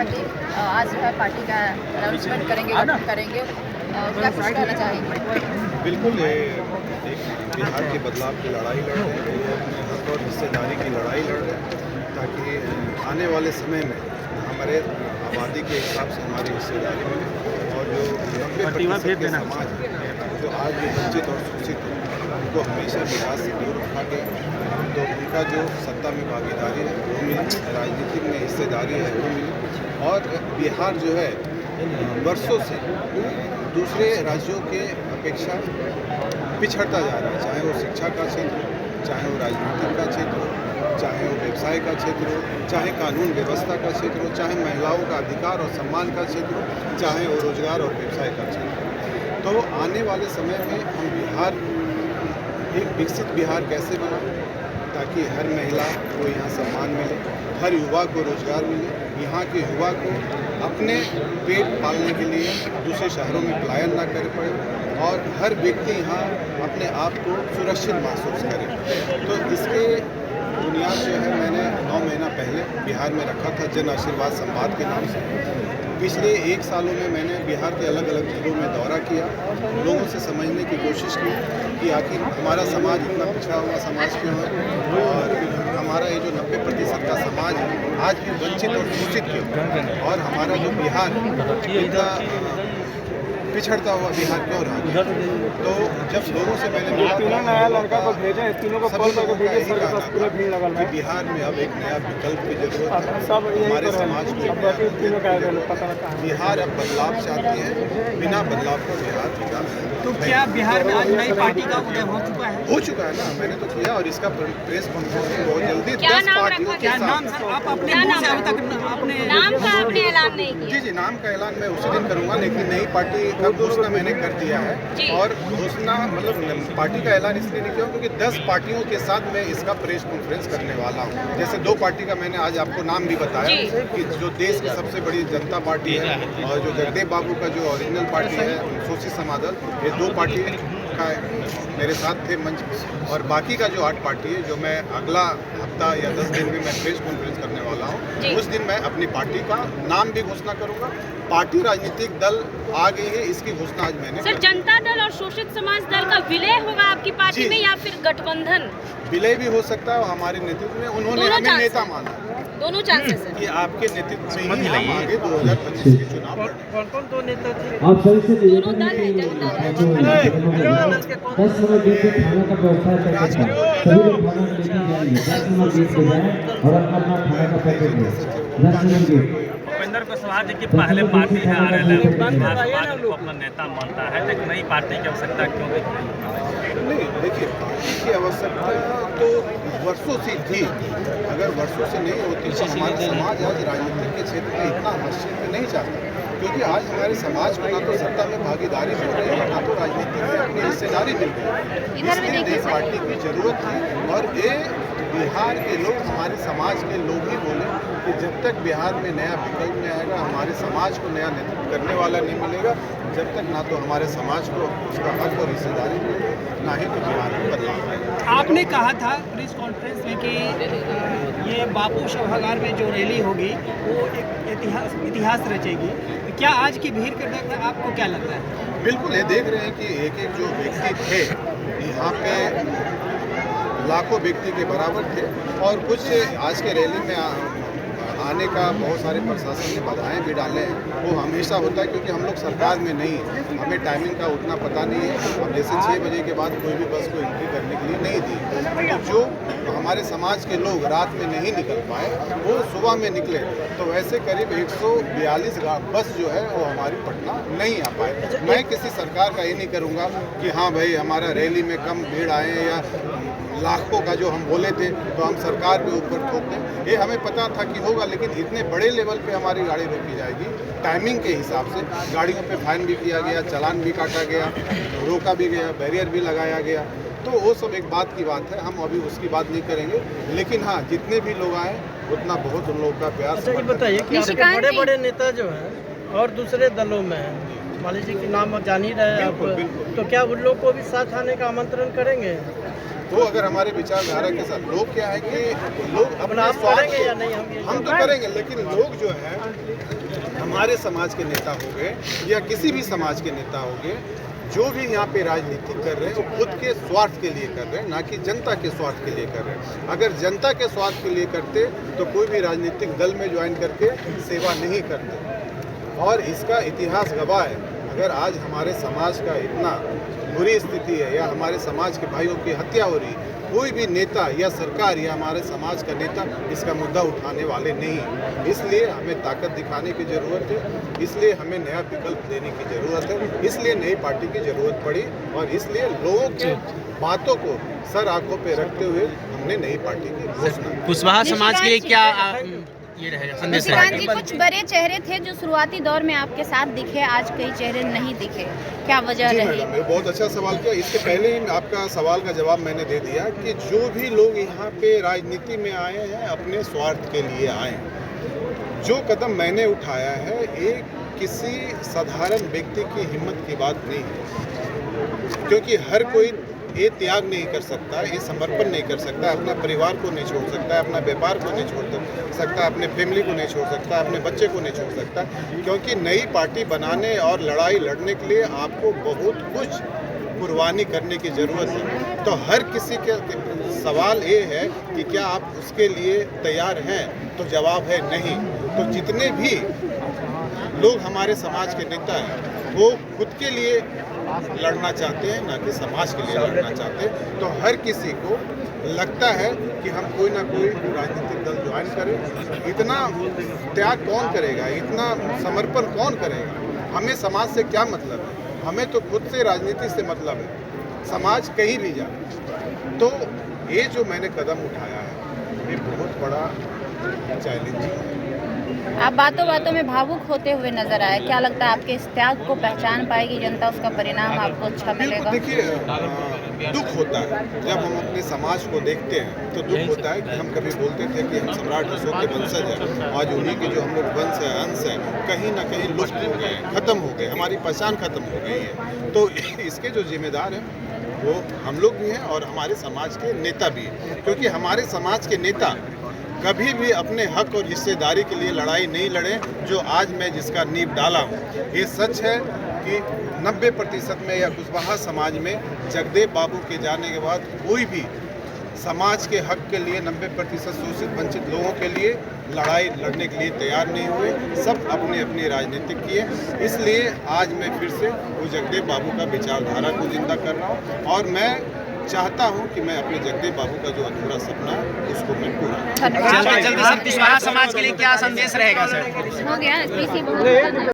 था कि आज जो है पार्टी का अनाउंसमेंट करेंगे, गठन करेंगे, क्या कुछ कहना चाहेंगे? बिल्कुल, ये एक बिहार के बदलाव की लड़ाई लड़ रहे हैं, ये अपने हक और हिस्सेदारी की लड़ाई लड़ रहे हैं ताकि आने वाले समय में हमारे आबादी के हिसाब से हमारी हिस्सेदारी मिले और जो 90% के समाज है जो आज भी वंचित और शोषित है उनको हमेशा विकास से दूर रखा गया, तो उनका जो सत्ता में भागीदारी है वो मिले, राजनीतिक में हिस्सेदारी है वो मिले। और बिहार जो है वर्षों से दूसरे राज्यों के अपेक्षा पिछड़ता जा रहा है, चाहे वो शिक्षा का क्षेत्र, चाहे वो राजनीतिक का क्षेत्र हो, चाहे वो व्यवसाय का क्षेत्र हो, चाहे कानून व्यवस्था का क्षेत्र हो, चाहे महिलाओं का अधिकार और सम्मान का क्षेत्र हो, चाहे वो रोजगार और व्यवसाय का क्षेत्र हो। तो आने वाले समय में हम बिहार एक विकसित बिहार कैसे बनाएं ताकि हर महिला को यहाँ सम्मान मिले, हर युवा को रोजगार मिले, यहाँ के युवा को अपने पेट पालने के लिए दूसरे शहरों में पलायन ना कर पड़े और हर व्यक्ति यहाँ अपने आप को सुरक्षित महसूस करे। तो इसके बुनियाद जो है मैंने 9 महीना पहले बिहार में रखा था जन आशीर्वाद संवाद के नाम से। पिछले 1 सालों में मैंने बिहार के अलग अलग जिलों में दौरा किया, लोगों से समझने की कोशिश की कि आखिर हमारा समाज इतना पिछड़ा हुआ समाज क्यों है और हमारा ये जो 90% का समाज है आज भी वंचित और शोषित क्यों है और हमारा जो बिहार इतना पिछड़ता हुआ बिहार क्यों रहा। तो जब लोगों से मैंने मिला नया लड़का को भेजा, तीनों को कॉल करके भेजे, सर बस पूरा भीड़ लगा कि बिहार में अब एक नया विकल्प की जरूरत है, सब हमारे समाज को बिहार अब बदलाव चाहती है, बिना बदलाव को बिहार विकास। तो क्या बिहार में आज नई पार्टी का उदय हो चुका है? हो चुका है ना, मैंने तो किया और इसका प्रेस कॉन्फ्रेंस बहुत जल्दी 10 पार्टियों क्या नाम सर आप अपने मुंह से अभी तक अपने नाम का आपने ऐलान नहीं किया? जी नाम का ऐलान मैं उसी दिन करूंगा, लेकिन नई पार्टी का घोषणा मैंने कर दिया है और घोषणा मतलब पार्टी का ऐलान इसलिए नहीं किया क्योंकि 10 पार्टियों के साथ मैं इसका प्रेस कॉन्फ्रेंस करने वाला हूँ। जैसे 2 पार्टी का मैंने आज आपको नाम भी बताया कि जो देश की सबसे बड़ी जनता पार्टी है और जो जगदेव बाबू का जो ओरिजिनल पार्टी है शोषित समाजदल, ये 2 पार्टी का मेरे साथ थे मंच पे और बाकी का जो 8 पार्टी है जो मैं अगला हफ्ता या 10 दिन में मैं प्रेस कॉन्फ्रेंस करने वाला हूँ, उस दिन मैं अपनी पार्टी का नाम भी घोषणा करूंगा। पार्टी राजनीतिक दल आ गई है, इसकी घोषणा आज मैंने सर जनता दल और शोषित समाज दल का विलय होगा आपकी पार्टी में या फिर गठबंधन? विलय भी हो सकता है हमारे नेतृत्व में, उन्होंने हमें नेता माना, दोनों चांसेस है कि आपके नेतृत्व में ही हम आगे 2025 के चुनाव कौन कौन 2 नेता थे? आप सभी से दोनों दल है जनता दल। 10 मिनट बीच में खाना का व्यवस्था करके सभी लोग खाना लेके जाएंगे, 10 मिनट बीच में जाए और अपना खाना का पैकेट ले 10 मिनट बीच। भूपेंद्र कुशवाहा जी की पहले पार्टी है आरएलएल को अपना नेता मानता है, लेकिन नई पार्टी की आवश्यकता क्यों नहीं, देखिए पार्टी की आवश्यकता तो वर्षों से थी, अगर वर्षों से नहीं होती तो हमारा समाज आज राजनीतिक के क्षेत्र में इतना हस्तक्षेप नहीं चाहता, क्योंकि आज हमारे समाज को ना तो सत्ता में भागीदारी मिल रही है, ना तो राजनीति में अपनी हिस्सेदारी मिल रही है। इसलिए नई पार्टी की जरूरत थी और ये बिहार के लोग, हमारे समाज के लोग ही बोले कि जब तक बिहार में नया विकल्प नहीं आएगा, हमारे समाज को नया नेतृत्व करने वाला नहीं मिलेगा, जब तक ना तो हमारे समाज को उसका हक और हिस्सेदारी मिलेगी, ना ही तो बिहार में बदलाव आएगा। आपने कहा था प्रेस कॉन्फ्रेंस में कि ये बापू सभागार में जो रैली होगी वो एक इतिहास रचेगी, क्या आज की भीड़ के देख आपको क्या लगता है? बिल्कुल, ये देख रहे हैं कि एक एक जो व्यक्ति थे यहाँ पे लाखों व्यक्ति के बराबर थे और कुछ आज के रैली में आने का बहुत सारे प्रशासन ने बाधाएं भी डाले हैं। वो हमेशा होता है क्योंकि हम लोग सरकार में नहीं है, हमें टाइमिंग का उतना पता नहीं है। अब जैसे 6 बजे के बाद कोई भी बस को एंट्री करने के लिए नहीं दी, तो जो हमारे समाज के लोग रात में नहीं निकल पाए वो सुबह में निकले, तो वैसे करीब 142 बस जो है वो हमारी पटना नहीं आ पाए। मैं किसी सरकार का ये नहीं करूँगा कि हाँ भाई हमारा रैली में कम भीड़ आए या लाखों का जो हम बोले थे तो हम सरकार के ऊपर ठोक दें, ये हमें पता था कि होगा, लेकिन इतने बड़े लेवल पे हमारी गाड़ी रोकी जाएगी टाइमिंग के हिसाब से। गाड़ियों पे फाइन भी किया गया, चालान भी काटा गया, रोका भी गया, बैरियर भी लगाया गया, तो वो सब एक बात की बात है, हम अभी उसकी बात नहीं करेंगे। लेकिन हाँ, जितने भी लोग आए उतना बहुत उन लोगों का प्यार। अच्छा ये बताइए कि आपके बड़े बड़े नेता जो हैं और दूसरे दलों में हैं, मान लीजिए कि नाम जान ही रहे हैं आप, तो क्या उन लोग को भी साथ आने का आमंत्रण करेंगे? वो अगर हमारे विचारधारा के साथ, लोग क्या है कि लोग अपना स्वार्थ हम तो करेंगे, लेकिन लोग जो है हमारे समाज के नेता हो गए या किसी भी समाज के नेता हो गए, जो भी यहाँ पे राजनीति कर रहे हैं वो खुद के स्वार्थ के लिए कर रहे हैं, ना कि जनता के स्वार्थ के लिए कर रहे हैं। अगर जनता के स्वार्थ के लिए करते तो कोई भी राजनीतिक दल में ज्वाइन करके सेवा नहीं करते। और इसका इतिहास गवाह है। अगर आज हमारे समाज का इतना बुरी स्थिति है या हमारे समाज के भाइयों की हत्या हो रही, कोई भी नेता या सरकार या हमारे समाज का नेता इसका मुद्दा उठाने वाले नहीं। इसलिए हमें ताकत दिखाने की ज़रूरत है, इसलिए हमें नया विकल्प देने की ज़रूरत है, इसलिए नई पार्टी की ज़रूरत पड़ी और इसलिए लोगों के बातों को सर आंखों पे रखते हुए हमने नई पार्टी की घोषणा। कुशवाहा समाज के लिए क्या ये रहेगा संदेश निशिकांत जी, कुछ बड़े चेहरे थे जो शुरुआती दौर में आपके साथ दिखे, आज कई चेहरे नहीं दिखे, क्या वजह जी रही? मैडम, ये बहुत अच्छा सवाल किया। इससे पहले ही आपका सवाल का जवाब मैंने दे दिया कि जो भी लोग यहाँ पे राजनीति में आए हैं अपने स्वार्थ के लिए आए हैं। जो कदम मैंने उठाया है एक किसी साधारण व्यक्ति की हिम्मत की बात नहीं है, क्योंकि हर कोई ये त्याग नहीं कर सकता, ये समर्पण नहीं कर सकता, अपना परिवार को नहीं छोड़ सकता, अपना व्यापार को नहीं छोड़ सकता, अपने फैमिली को नहीं छोड़ सकता, अपने बच्चे को नहीं छोड़ सकता, क्योंकि नई पार्टी बनाने और लड़ाई लड़ने के लिए आपको बहुत कुछ कुर्बानी करने की ज़रूरत है। तो हर किसी के सवाल ये है कि क्या आप उसके लिए तैयार हैं, तो जवाब है नहीं। तो जितने भी लोग हमारे समाज के नेता हैं वो खुद के लिए लड़ना चाहते हैं, ना कि समाज के लिए लड़ना चाहते हैं। तो हर किसी को लगता है कि हम कोई ना कोई राजनीतिक दल ज्वाइन करें। इतना त्याग कौन करेगा, इतना समर्पण कौन करेगा? हमें समाज से क्या मतलब है? हमें तो खुद से राजनीति से मतलब है, समाज कहीं भी जाए। तो ये जो मैंने कदम उठाया है ये बहुत बड़ा चैलेंज है। आप बातों बातों में भावुक होते हुए नजर आए, क्या लगता है आपके इस त्याग को पहचान पाएगी जनता, उसका परिणाम आपको अच्छा मिलेगा? देखिए, दुख होता है जब हम अपने समाज को देखते हैं, तो दुख होता है कि हम कभी बोलते थे कि हम सम्राट अशोक के वंशज हैं, आज उन्हीं के जो हम लोग वंश है, अंश हैं, कहीं ना कहीं लुप्त हो गए, खत्म हो गए, हमारी पहचान खत्म हो गई है। तो इसके जो जिम्मेदार हैं वो हम लोग भी हैं और हमारे समाज के नेता भी हैं, क्योंकि हमारे समाज के नेता कभी भी अपने हक और हिस्सेदारी के लिए लड़ाई नहीं लड़े, जो आज मैं जिसका नींव डाला हूँ। ये सच है कि 90% में या कुशवाहा समाज में जगदेव बाबू के जाने के बाद कोई भी समाज के हक के लिए 90% शोषित वंचित लोगों के लिए लड़ाई लड़ने के लिए तैयार नहीं हुए, सब अपने अपनी राजनीति किए। इसलिए आज मैं फिर से वो जगदेव बाबू का विचारधारा को जिंदा कर रहा हूँ और मैं चाहता हूं कि मैं अपने जगदेव बाबू का जो अधूरा सपना है उसको मैं पूरा जल्दी से कुशवाहा समाज के लिए क्या संदेश रहेगा सर? हो गया